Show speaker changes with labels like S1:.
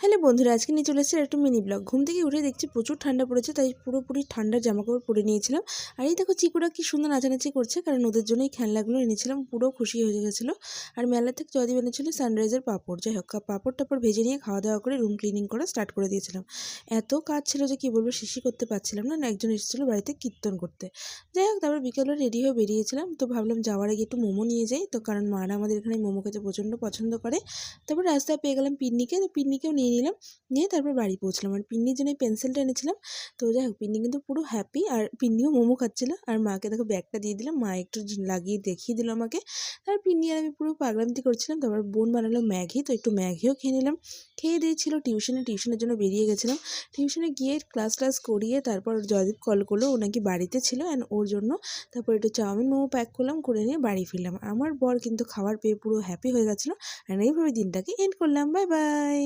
S1: Hello বন্ধুরা, আজকে নিয়ে চলে এসেছি একটা মিনি ব্লগ। ঘুম থেকে উঠে দেখছি প্রচুর ঠান্ডা পড়েছে, তাই পুরোপুরি ঠান্ডার জামাকাপড় পরে নিয়েছিলাম। আর এই দেখো চিকুরা কি সুন্দর নাচানাচি করছে, কারণ ওদের জন্য এই খেলনাগুলো এনেছিলাম। পুরো খুশি হয়ে গেছিলো। আর মেলা থেকে জয়দীপ এনেছিল সানরাইজের পাঁপড়। যাই হোক, পাঁপড় টাপড় ভেজে নিয়ে খাওয়া দাওয়া করে রুম ক্লিনিং করা স্টার্ট করে দিয়েছিলাম। এত কাজ ছিল যে কি বলবো, শেষই করতে পারছিলাম না। একজন এসেছিলো বাড়িতে কীর্তন করতে। যাই হোক, তারপর বিকেলে রেডি হয়ে বেরিয়েছিলাম। তো ভাবলাম যাওয়ার আগে একটু মোমো নিয়ে যাই, তো কারণ মারা আমাদের এখানে মোমো খেতে প্রচণ্ড পছন্দ করে। তারপর রাস্তায় পেয়ে গেলাম পিন্নিকে, তো পিন্নিকেও নিয়ে নিলাম। নিয়ে তারপর বাড়ি পৌঁছলাম। আর পিন্নির জন্য এই পেন্সিলটা এনেছিলাম। তো যাই হোক, পিন্নি কিন্তু পুরো হ্যাপি। আর পিন্নিও মোমো খাচ্ছিল। আর মাকে দেখো ব্যাগটা দিয়ে দিলাম, মা একটু লাগিয়ে দেখিয়ে দিল আমাকে। তারপর পিন্নি আর আমি পুরো পাগলামিতি করছিলাম। তারপর বোন বানালো ম্যাগি, তো একটু ম্যাগিও খেয়ে নিলাম। খেয়ে দিয়েছিল টিউশনের জন্য বেরিয়ে গেছিলাম। টিউশনে গিয়ে ক্লাস করিয়ে তারপর জয়দীপ কল করলো, ও নাকি বাড়িতে ছিল অ্যান্ড ওর জন্য। তারপর একটু চাউমিন মোমো প্যাক করলাম, করে নিয়ে বাড়ি ফিরলাম। আমার বর কিন্তু খাবার পেয়ে পুরো হ্যাপি হয়ে গেছিলো। আর এইভাবে দিনটাকে এন্ড করলাম। Bye bye.